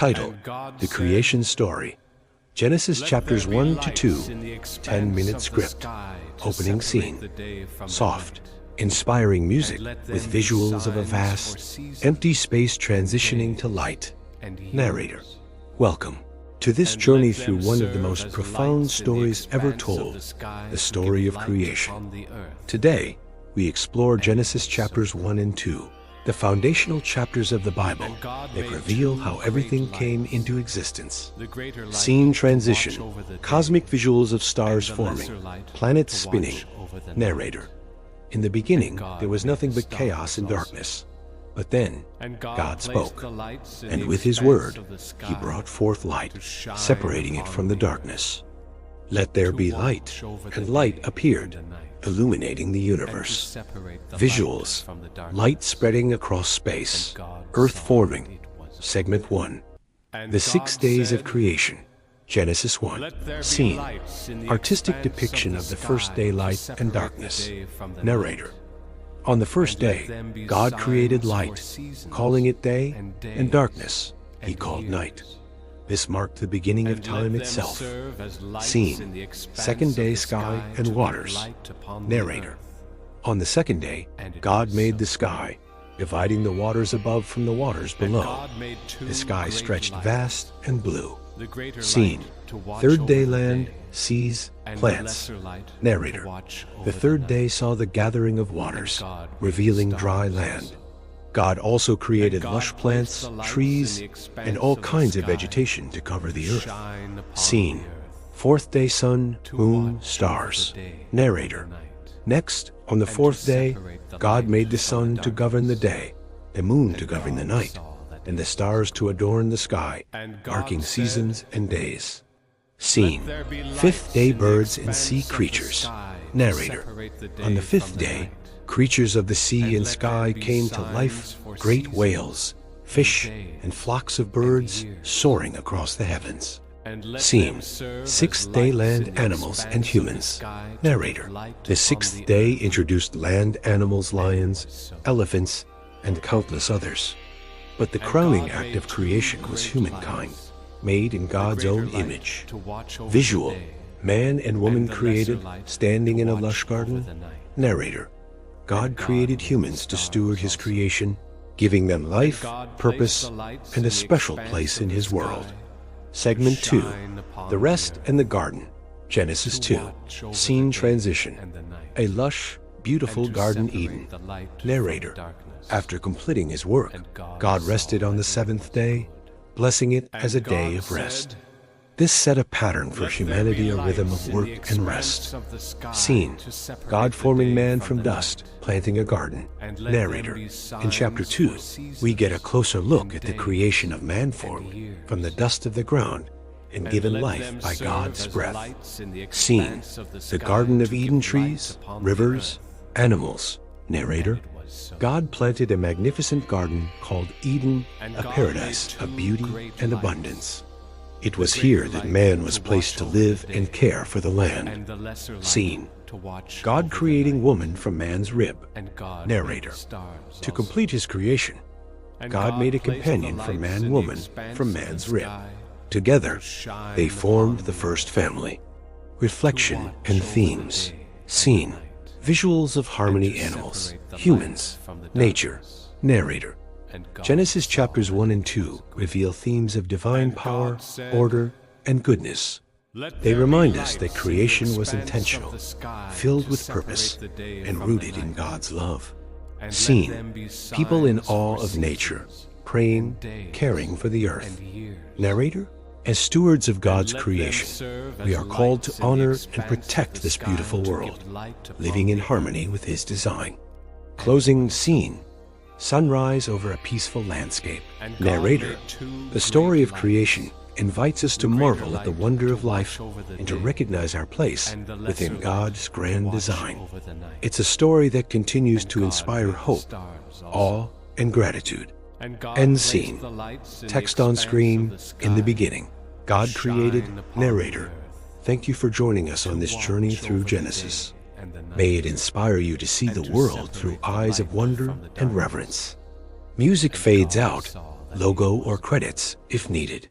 Title: The Creation Story. Genesis chapters 1 to 2, 10-minute script. Opening scene. Soft, inspiring music with visuals of a vast, empty space transitioning to light. Narrator: welcome to this journey through one of the most profound stories ever told, the story of creation. Today, we explore Genesis chapters 1 and 2, the foundational chapters of the Bible that reveal how everything came into existence. Scene transition, cosmic visuals of stars forming, planets spinning. Narrator: in the beginning, there was nothing but chaos and darkness. But then, God spoke, and with His word, He brought forth light, separating it from the darkness. Let there be light, and light appeared, illuminating the universe. Visuals: light spreading across space, earth forming. Segment 1. The 6 days of creation. Genesis 1. Scene: artistic depiction of the first day light and darkness. Narrator: on the first day, God created light, calling it day, and darkness He called night. This marked the beginning of time itself. Scene: second day sky and waters. Narrator: on the second day, God made the sky, dividing the waters above from the waters below. The sky stretched vast and blue. Scene: third day land, seas, plants. Narrator: the third day saw the gathering of waters, revealing dry land. God also created lush plants, trees, and all kinds of vegetation to cover the earth. Scene: fourth day sun, moon, stars. Narrator: next, on the fourth day, God made the sun to govern the day, the moon to govern the night, and the stars to adorn the sky, marking seasons and days. Scene: fifth day birds and sea creatures. Narrator: on the fifth day, creatures of the sea and sky came to life, great whales, fish, and flocks of birds soaring across the heavens. Scene: sixth day land animals and humans. Narrator: the sixth day introduced land animals, lions, elephants, and countless others. But the crowning act of creation was humankind, made in God's own image. Visual: man and woman created, standing in a lush garden. Narrator: God created humans to steward His creation, giving them life, purpose, and a special place in His world. Segment 2. The rest and the garden. Genesis 2. Scene transition. A lush, beautiful Garden Eden. Narrator: after completing His work, God rested on the seventh day, blessing it as a day of rest. This set a pattern for humanity, a rhythm of work and rest. Scene: God forming man from dust, planting a garden. Narrator: in chapter 2, we get a closer look at the creation of man formed from the dust of the ground and given life by God's breath. Scene: the Garden of Eden, trees, rivers, animals. Narrator: God planted a magnificent garden called Eden, a paradise of beauty and abundance. It was here that man was placed to live and care for the land. Scene: God creating woman from man's rib. Narrator: to complete His creation, God made a companion for man-woman from man's rib. Together, they formed the first family. Reflection and themes. Scene: visuals of harmony, animals, humans, nature. Narrator: Genesis chapters 1 and 2 reveal themes of divine power, order, and goodness. They remind us that creation was intentional, filled with purpose, and rooted in God's love. Scene: people in awe of nature, praying, caring for the earth. Narrator: as stewards of God's creation, we are called to honor and protect this beautiful world, living in harmony with His design. Closing scene: sunrise over a peaceful landscape. Narrator: the story of creation invites us to marvel at the wonder of life and to recognize our place within God's grand design. It's a story that continues to inspire hope, awe, and gratitude. End scene. Text on screen: in the beginning, God created. Narrator: thank you for joining us on this journey through Genesis. May it inspire you to see the world through eyes of wonder and reverence. Music fades out, logo or credits if needed.